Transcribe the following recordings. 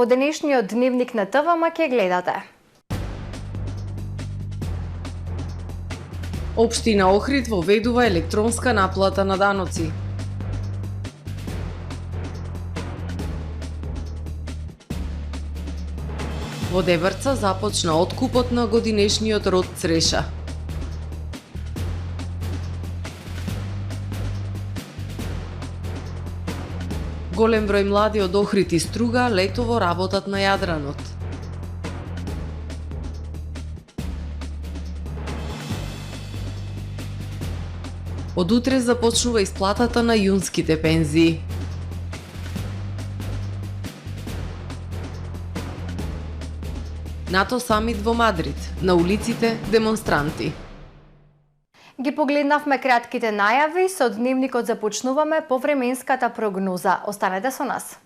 во денешниот дневник на ТВМ ќе гледате. Општина Охрид воведува електронска наплата на даноци. Во Дебрца започна откупот на годинешниот род цреша. Голем број млади од Охрид и Струга летово работат на Јадранот. Од утре започнува исплатата на јунските пензии. НАТО самит во Мадрид, на улиците демонстранти. Ги погледнавме кратките најави, со дневникот започнуваме по временската прогноза. Останете со нас.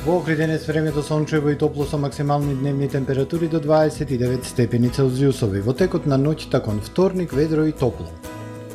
Во Охрид денес времето сончево и топло со максимални дневни температури до 29 степени Целзиусови. Во текот на ноќта кон вторник ведро и топло.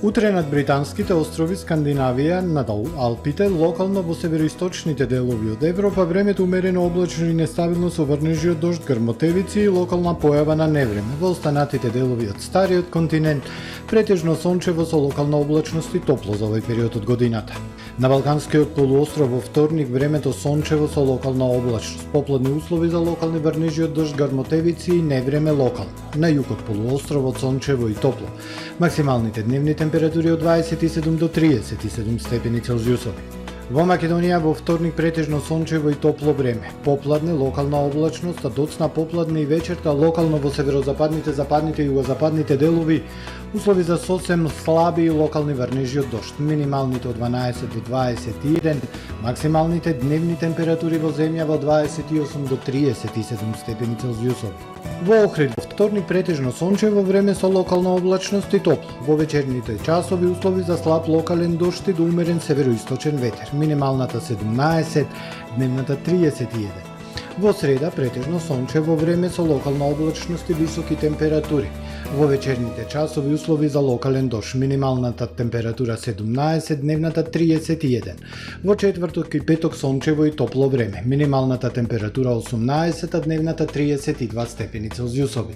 Утре над британските острови, Скандинавија, надолу Алпите, локално во североисточните делови од Европа времето умерено облачно и нестабилно со врнежи од дожд, грмотевици и локална појава на невреме. Во останатите делови од стариот континент претежно сончево со локална облачност и топло за овој период од годината. На Балканскиот полуостров во вторник времето сончево со локална облачност, попладни услови за локални врнежи од дожд, грмотевици и невреме локално. На југот полуостровот сончево и топло. Максималните дневни температури од 27 до 37 степени Целзиусови. Во Македонија во вторник претежно сончево и топло време. Попладне локална облачност, а доцна попладне и вечерта локално во северозападните, западните и југозападните делови услови за сосем слаби и локални врнежи од дожд. Минималните од 12 до 21, максималните дневни температури во земја во 28 до 37 степени Целзиусови. Во Охрид во вторник претежно сончево време со локална облачност и топло. Во вечерните часови услови за слаб локален дожд и до умерен североисточен ветер. Минималната 17, дневната 31. Во среда претежно сончево време со локална облачност и високи температури. Во вечерните часови услови за локален дожд. Минималната температура 17, дневната 31. Во четврток и петок сончево и топло време. Минималната температура 18, а дневната 32 степени Целзиусови.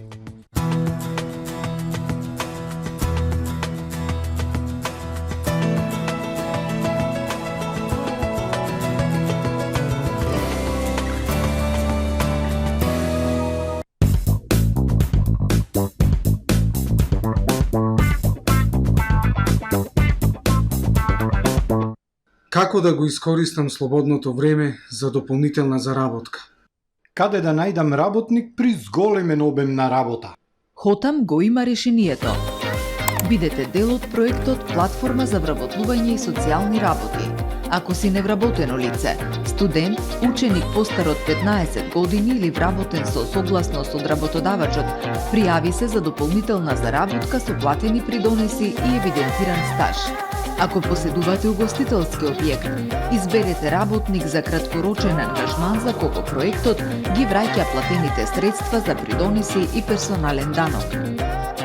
Како да го искористам слободното време за дополнителна заработка? Каде да најдам работник при зголемен обем на работа? Хотам го има решението. Бидете дел од проектот Платформа за вработлување и социјални работи. Ако си невработено лице, студент, ученик постар од 15 години или вработен со согласност од работодавачот, пријави се за дополнителна заработка со платени придонеси и евидентиран стаж. Ако поседувате угостителски објект, изберете работник за краткорочен ангажман за кого проектот ги враќа платените средства за придонеси и персонален данок.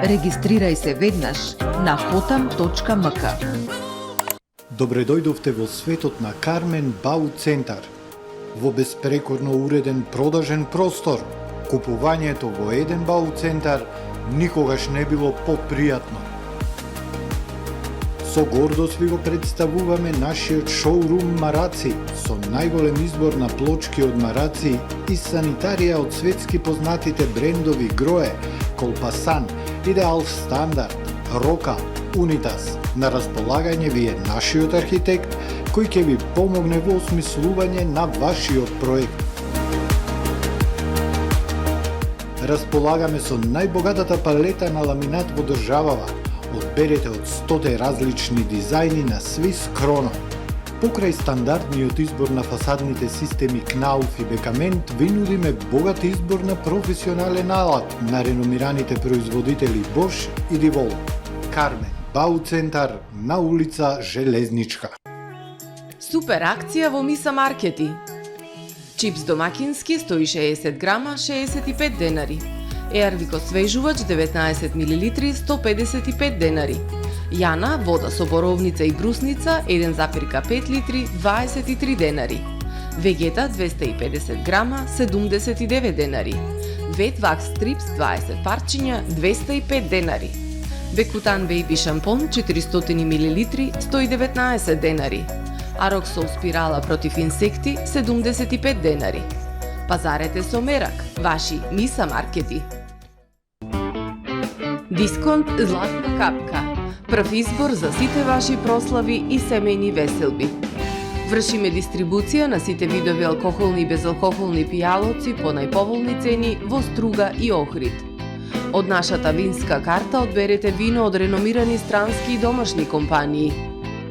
Регистрирај се веднаш на hotam.mk. Добре дојдовте во светот на Кармен Бау Центар. Во беспрекорно уреден продажен простор, купувањето во еден Бау Центар никогаш не било попријатно. Со гордост ви го представуваме нашиот шоурум Мараци, со најголем избор на плочки од Мараци и санитарија од светски познатите брендови Грое, Колпасан, Идеал Стандард, Рока, Унитас. На располагање ви е нашиот архитект, кој ќе ви помогне во осмислување на вашиот проект. Располагаме со најбогатата палета на ламинат во државава. Одберете од 100 различни дизајни на Swiss Chrono. Покрај стандардниот избор на фасадните системи Knauf и Бекамент, ви нудиме богат избор на професионален алат на реномираните производители Bosch и Divol. Кармен Бау Центар на улица Железничка. Супер акција во Миса Маркети. Чипс домакински 160 грама 65 денари. Еарвико свежувач 19 мл 155 денари. Јана вода со боровница и брусница 1,5 литри 23 денари. Вегета 250 грама 79 денари. Вет Вакс Стрипс 20 парчиња 205 денари. Бекутан Бейби шампон 400 мл 119 денари. Ароксол спирала против инсекти 75 денари. Пазарете со мерак, ваши Миса маркети. Дисконт Златна капка. Прв избор за сите ваши прослави и семејни веселби. Вршиме дистрибуција на сите видови алкохолни и безалкохолни пијалоци по најповолни цени во Струга и Охрид. Од нашата винска карта одберете вино од реномирани странски и домашни компании.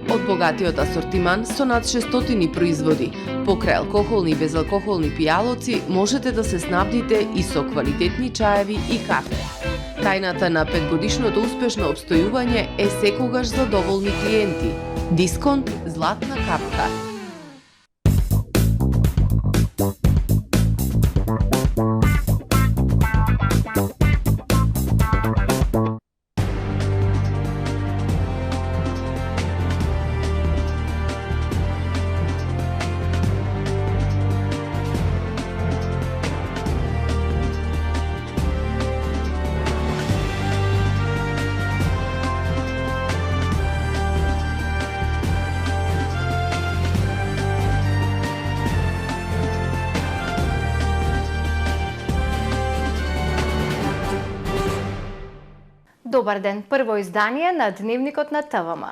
Од богатиот асортиман со над 600 производи, покрај алкохолни и безалкохолни пијалоци, можете да се снабдите и со квалитетни чаеви и кафе. Тајната на 5-годишното успешно обстојување е секогаш задоволни клиенти. Дисконт Златна капка. Добар ден, прво издание на Дневникот на ТВМ.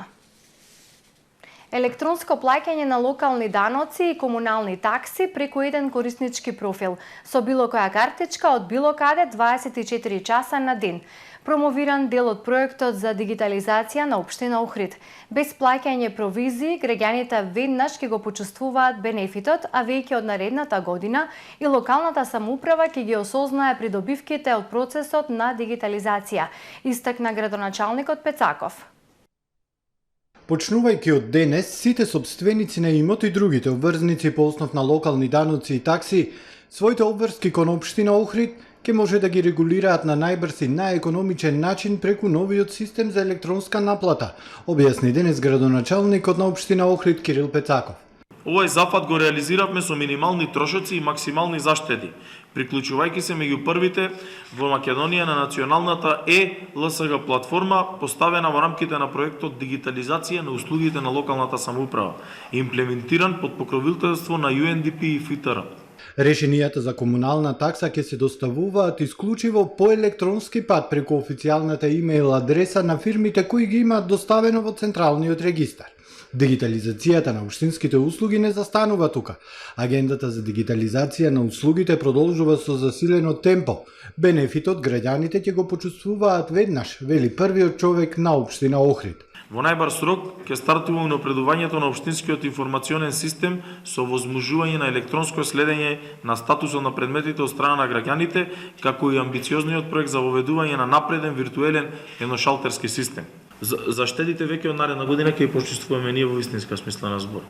Електронско плаќање на локални даноци и комунални такси преку еден кориснички профил, со било која картичка од било каде 24 часа на ден. Промовиран дел од проектот за дигитализација на општина Охрид. Без плаќање провизии, граѓаните веднаш ќе го почувствуваат бенефитот, а веќе од наредната година и локалната самоуправа ќе ги осознае придобивките од процесот на дигитализација, истакна градоначалникот Пецаков. Почнувајќи од денес, сите собственици на имот и другите обврзници по основ на локални даноци и такси, своите обврски кон општина Охрид ќе може да ги регулираат на најбрз и најекономичен начин преку новиот систем за електронска наплата, објасни денес градоначалникот на општина Охрид Кирил Пецаков. Овој зафат го реализиравме со минимални трошоци и максимални заштеди, приклучувајќи се меѓу првите во Македонија на националната ЛСГ платформа поставена во рамките на проектот Дигитализација на услугите на локалната самоуправа, имплементиран под покровителство на UNDP и ФИТР. Решенијата за комунална такса ќе се доставуваат исклучиво по електронски пат преку официјалната имејл адреса на фирмите кои ги имаат доставено во Централниот регистар. Дигитализацијата на општинските услуги не застанува тука. Агендата за дигитализација на услугите продолжува со засилено темпо. Бенефитот граѓаните ќе го почувствуваат веднаш, вели првиот човек на општина Охрид. Во најбрз рок ќе стартува унапредувањето на општинскиот информационен систем со возможување на електронско следење на статусот на предметите од страна на граѓаните, како и амбициозниот проект за воведување на напреден виртуелен едношалтерски систем. Заштедите веќе од наредна година ќе почувствуваме ние во вистинска смисла на збор.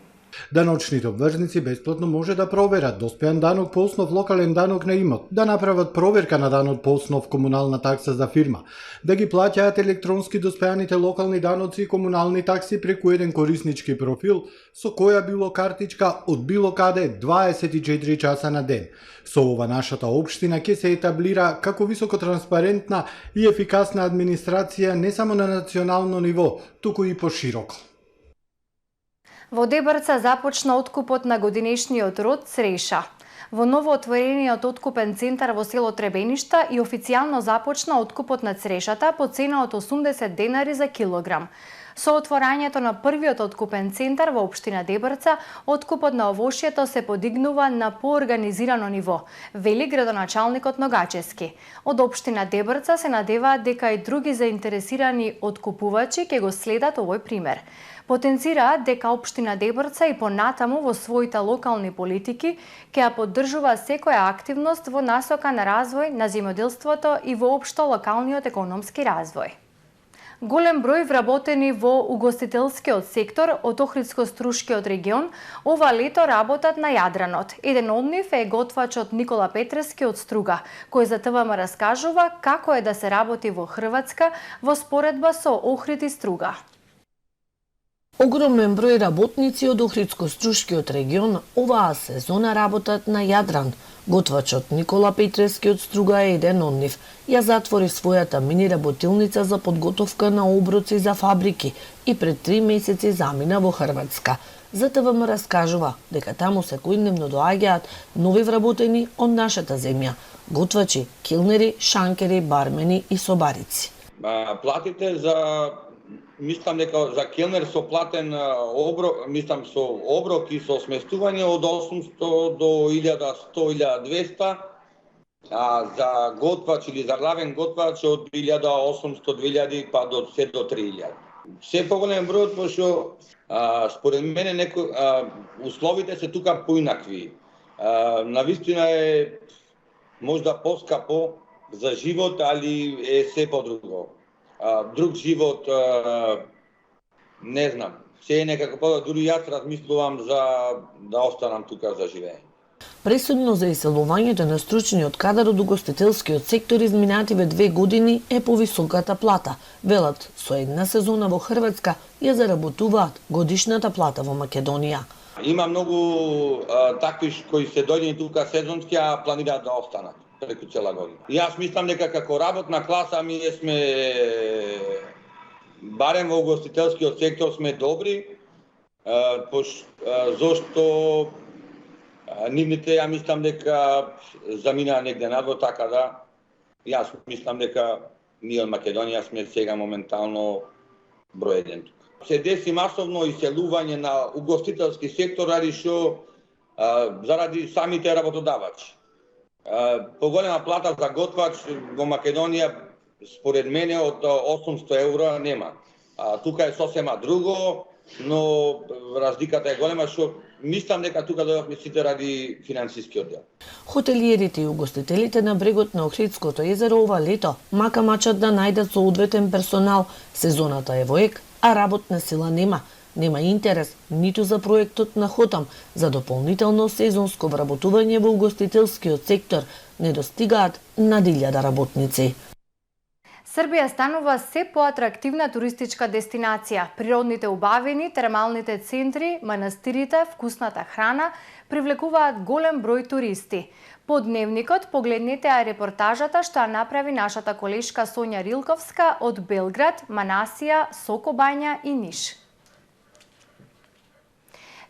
Даночните обврзници бесплатно може да проверат доспеан данок по основ локален данок на имот, да направат проверка на данот по основ комунална такса за фирма, да ги плаќаат електронски доспеаните локални даноци и комунални такси преку еден кориснички профил со која било картичка од било каде 24 часа на ден. Со ова нашата општина ќе се етаблира како високо транспарентна и ефикасна администрација не само на национално ниво, туку и пошироко. Во Дебрца започна откупот на годинешниот род Цреша. Во новоотворениот откупен центар во село Требеништа и официјално започна откупот на црешата по цена од 80 денари за килограм. Со отворањето на првиот откупен центар во општина Дебрца, откупот на овошјето се подигнува на поорганизирано ниво, вели градоначалникот Ногачевски. Од општина Дебрца се надеваат дека и други заинтересирани откупувачи ќе го следат овој пример. Потенцираат дека општина Дебрца и понатаму во своите локални политики ќе ја поддржува секоја активност во насока на развој на земјоделството и воопшто локалниот економски развој. Голем број вработени во угостителскиот сектор од Охридско-Струшкиот регион ова лето работат на Јадранот. Еден од нив е готвачот Никола Петрески од Струга, кој за ТВМ раскажува како е да се работи во Хрватска во споредба со Охрид и Струга. Огромен број работници од Охридско-Струшкиот регион оваа сезона работат на Јадран. Готвачот Никола Петрески од Струга е еден од нив. Ја затвори својата мини работилница за подготовка на оброци за фабрики и пред 3 месеци замина во Хрватска. За ТВМ раскажува дека таму секојдневно доаѓаат нови вработени од нашата земја. Готвачи, килнери, шанкери, бармени и собарици. Платите за мислам дека за келнер со платен оброк, мислам со оброк и со сместување од 800 до 1100-1200, а за готвач или за главен готвач од 1800-2000 па до 3000. Се поголем број, пошто според мене условите се тука поинакви. Навистина е можда поскапо за живот, али е се подруго. Друг живот, не знам, се е некако подруго, дури јас размислувам за да останам тука за живење. Пресудно за иселувањето на стручниот кадар од угостителскиот сектор изминативе 2 години е повисоката плата. Велат, со една сезона во Хрватска ја заработуваат годишната плата во Македонија. Има многу такви кои се дојдени тука сезонски, а планираат да останат преку цела година. Јас мислам дека како работна класа ние сме барем во угостителскиот сектор сме добри, зошто нивните ја мислам дека заминаа негде надвор, така да јас мислам дека ние од Македонија сме сега моментално број 1 тука. Се деси масовно иселување на угостителски сектор заради самите работодавачи. Поголема плата за готвач во Македонија според мене од 800 евро нема. Тука е сосема друго, но разликата е голема, што мислам дека тука дојдовме сите ради финансискиот дел. Хотелиерите и угостителите на брегот на Охридското езеро ова лето мака мачат да најдат соодветен персонал. Сезоната е во ек, а работна сила нема. Нема интерес ниту за проектот на Хотам за дополнително сезонско вработување во угостителскиот сектор. Не достигаат над 1000 работници. Србија станува се поатрактивна туристичка дестинација. Природните убавини, термалните центри, манастирите, вкусната храна привлекуваат голем број туристи. По дневникот погледнете репортажата што ја направи нашата колешка Сонја Рилковска од Белград, Манасија, Сокобања и Ниш.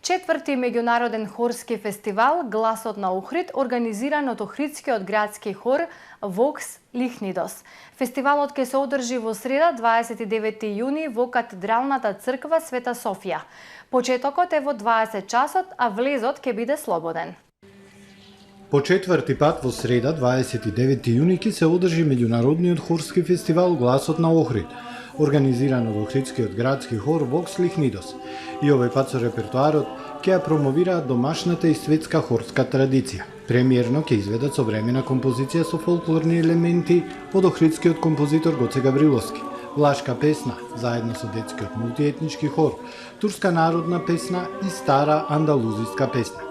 Четврти меѓународен хорски фестивал Гласот на Охрид, организиран од Охридскиот градски хор Vox Lichnidos. Фестивалот ќе се одржи во среда 29 јуни во Катедралната црква Света Софија. Почетокот е во 20 часот, а влезот ќе биде слободен. По четврти пат во среда 29 јуни ќе се одржи меѓународниот хорски фестивал Гласот на Охрид, организиран од Охридскиот градски хор Vox Lichnidos. И овој пат со репертоарот ќе ја промовираат домашната и светска хорска традиција. Премиерно ќе изведат современа композиција со фолклорни елементи од охридскиот композитор Гоце Гавриловски, влашка песна, заедно со детскиот мултиетнички хор, турска народна песна и стара андалузиска песна.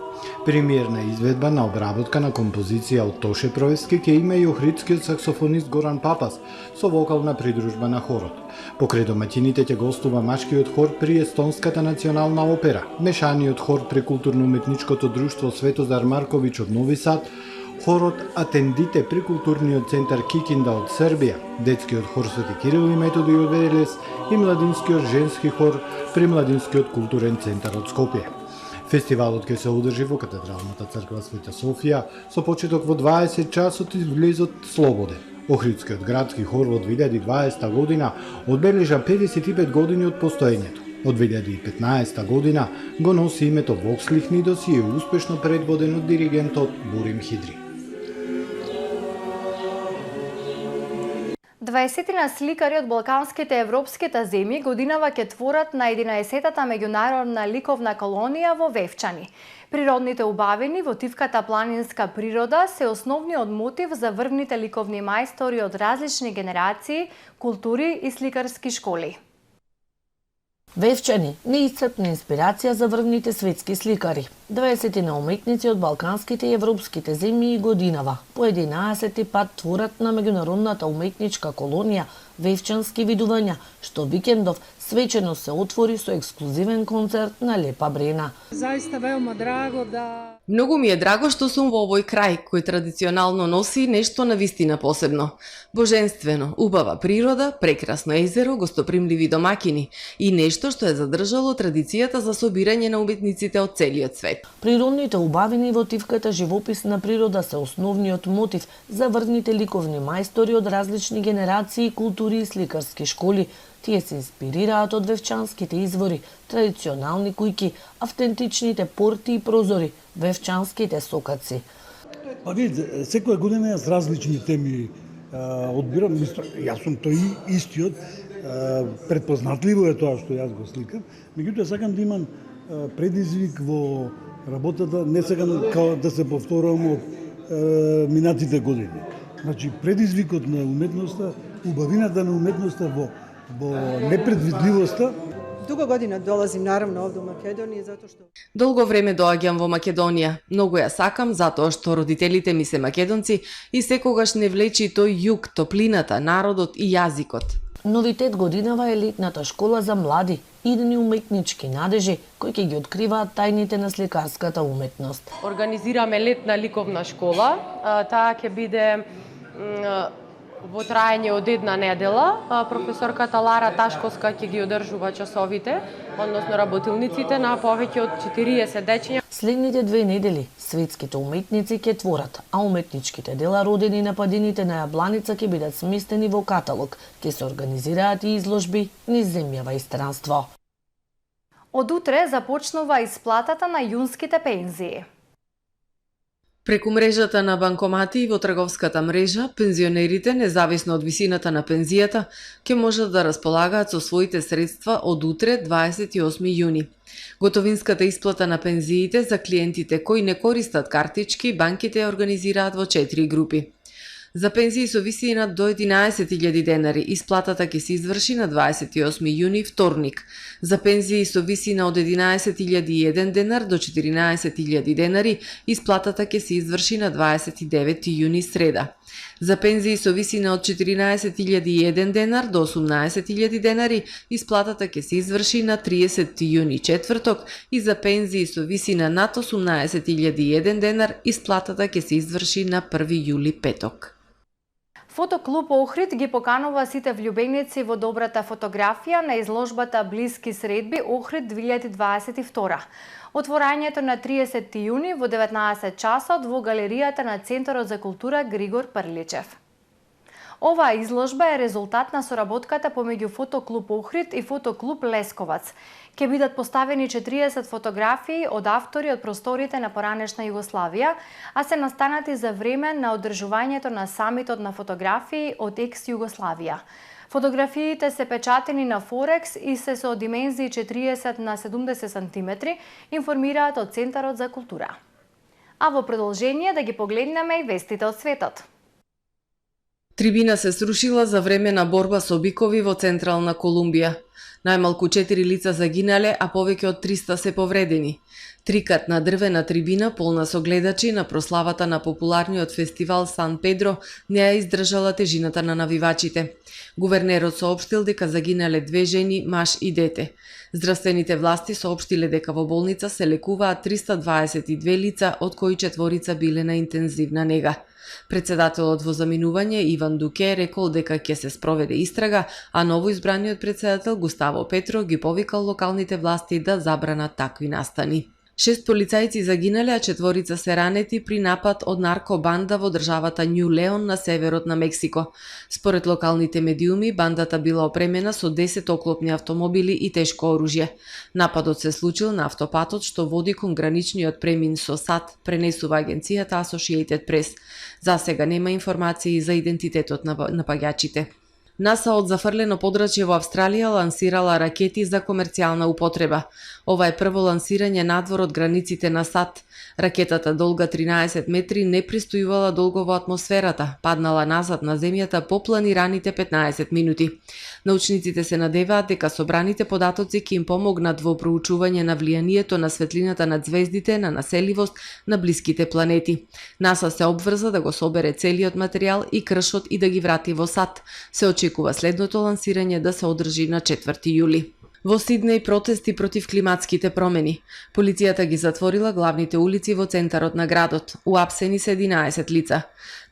Премиерна изведба на обработка на композиција од Тоше Проевски ќе има и охридскиот саксофонист Горан Папас со вокална придружба на хорот. Покрај домаќините ќе гостува машкиот хор при Естонската национална опера, мешаниот хор при културно-уметничкото друштво Светозар Марковиќ од Нови Сад, хорот Атендите при културниот центар Кикинда од Србија, детскиот хор Свети Кирил и Методи од Велес и младинскиот женски хор при Младинскиот културен центар од Скопје. Фестивалот ќе се одржи во Катедралната црква Света Софија со почеток во 20 часот и влезот слободен. Охридскиот градски хор во 2020 година одбележа 55 години од постоењето. Од 2015 година го носи името Vox Lichnidos и е успешно предводен од диригентот Бурим Хидри. 20 сликари од балканските и европските земји годинава ќе творат на 11-та меѓународна ликовна колонија во Вевчани. Природните убавини во тивката планинска природа се основниот мотив за врвните ликовни мајстори од различни генерации, култури и сликарски школи. Вевчани – неисцрпна инспирација за врвните светски сликари. 20 уметници од балканските и европските земји годинава по 11 пат творат на меѓународната уметничка колонија вевчански видувања, што викендов свечено се отвори со ексклузивен концерт на Лепа Брена. Заиста веома драго да... Многу ми е драго што сум во овој крај, кој традиционално носи нешто навистина посебно. Божествено, убава природа, прекрасно езеро, гостопримливи домакини и нешто што е задржало традицијата за собирање на уметниците од целиот свет. Природните убавини во тивката живописна природа се основниот мотив за врвните ликовни мајстори од различни генерации, култури и сликарски школи. Тие се инспирираат од вевчанските извори, традиционални кујки, автентичните порти и прозори, вевчанските сокаци. Па видите, секоја година јас различни теми одбирам, јас сум тој истиот, предпознатливо е тоа што јас го сликам, меѓутоа сакам да имам предизвик во работата, не сакам као да се повторувам од минатите години. Значи, предизвикот на уметноста, убавината на уметноста во непредвидливоста. Дуго година долазим наравно овде во Македонија затоа што Долго време доаѓам во Македонија. Многу ја сакам затоа што родителите ми се македонци и секогаш не влечи тој југ, топлината, народот и јазикот. Новитет годинава е летната школа за млади, идни уметнички надежи кои ќе ги откриваат тајните на сликарската уметност. Организираме летна ликовна школа. Таа ќе биде во траење од една недела. Професорката Лара Ташковска ќе ги одржува часовите, односно работилниците на повеќе од 40 дечиња. Следните 2 недели светските уметници ќе творат, а уметничките дела родени на падините на Јабланица ќе бидат сместени во каталог. Ќе се организираат и изложби низ земјава и странство. Од утре започнува исплатата на јунските пензии. Преку мрежата на банкомати и во трговската мрежа, пензионерите, независно од висината на пензијата, ќе можат да располагаат со своите средства од утре, 28 јуни. Готовинската исплата на пензиите за клиентите кои не користат картички, банките ја организираат во 4 групи. За пензии со висина до 11.000 денари, исплатата ќе се изврши на 28 јуни, вторник. За пензии со висина од 11.001 денар до 14.000 денари, исплатата ќе се изврши на 29 јуни, среда. За пензии со висина од 14.001 денар до 18.000 денари, исплатата ќе се изврши на 30 јуни, четврток, и за пензии со висина над 18.001 денар, исплатата ќе се изврши на 1 јули, петок. Фотоклуб Охрид ги поканува сите влюбеници во добрата фотографија на изложбата Блиски средби Охрид 2022. Отворањето на 30 јуни во 19 часот во галеријата на Центарот за култура Григор Прличев. Оваа изложба е резултат на соработката помеѓу Фотоклуб Охрид и Фотоклуб Лесковац. Ќе бидат поставени 40 фотографии од автори од просторите на поранешна Југославија, а се настанати за време на одржувањето на самитот на фотографии од екс-Југославија. Фотографиите се печатени на Форекс и се со димензии 40 на 70 см, информираат од Центарот за култура. А во продолжение да ги погледнеме и вестите од светот. Трибина се срушила за време на борба со бикови во Централна Колумбија. Најмалку 4 лица загинале, а повеќе од 300 се повредени. Трикатна дрвена трибина полна со гледачи на прославата на популарниот фестивал Сан Педро не ја издржала тежината на навивачите. Гувернерот соопштил дека загинале 2 жени, маж и дете. Здравствените власти соопштиле дека во болница се лекуваат 322 лица, од кои 4 биле на интензивна нега. Председателот во заминување Иван Дуке рекол дека ќе се спроведе истрага, а новоизбраниот председател Густаво Петро ги повикал локалните власти да забранат такви настани. 6 полицајци загинале, а 4 се ранети при напад од наркобанда во државата Њу Леон на северот на Мексико. Според локалните медиуми, бандата била опремена со 10 оклопни автомобили и тешко оружје. Нападот се случил на автопатот што води кон граничниот премин со САД, пренесува агенцијата Associated Press. За сега нема информации за идентитетот на напаѓачите. НАСА од зафрлено подрачје во Австралија лансирала ракети за комерцијална употреба. Ова е прво лансирање надвор од границите на САД. Ракетата долга 13 метри не пристојувала долго во атмосферата, паднала назад на земјата по планираните 15 минути. Научниците се надеваат дека собраните податоци ќе им помогнат во проучување на влијанието на светлината над звездите на населивост на блиските планети. НАСА се обврза да го собере целиот материјал и кршот и да ги врати во САД. Се очекува следното лансирање да се одржи на 4 јули. Во Сиднеј протести против климатските промени. Полицијата ги затворила главните улици во центарот на градот. Уапсени се 11 лица.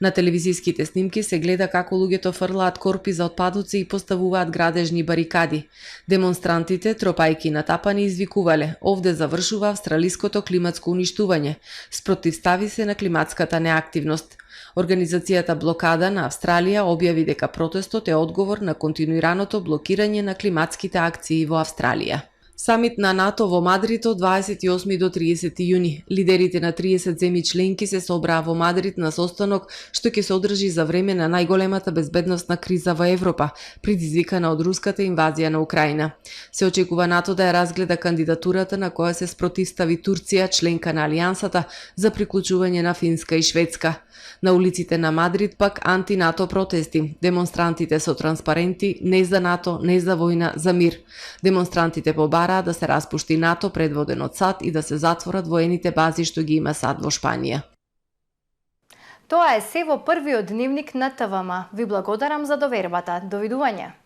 На телевизиските снимки се гледа како луѓето фрлаат корпи за отпадоци и поставуваат градежни барикади. Демонстрантите, тропајки натапани, извикувале: "Овде завршува австралиското климатско уништување. Спротивстави се на климатската неактивност." Организацијата Блокада на Австралија објави дека протестот е одговор на континуираното блокирање на климатските акции во Австралија. Самит на НАТО во Мадрид од 28 до 30 јуни. Лидерите на 30 земји членки се собраа во Мадрид на состанок што ќе се одржи за време на најголемата безбедносна криза во Европа, предизвикана од руската инвазија на Украина. Се очекува НАТО да ја разгледа кандидатурата на која се спротивстави Турција, членка на Алијансата, за приклучување на Финска и Шведска. На улиците на Мадрид пак анти-НАТО протести. Демонстрантите со транспаренти "Не за НАТО, не за војна, за мир". Демонстрантите побараа да се распушти НАТО предводен од САД и да се затворат воените бази што ги има САД во Шпанија. Тоа е се во првиот дневник на ТВМ. Ви благодарам за довербата. Довидување.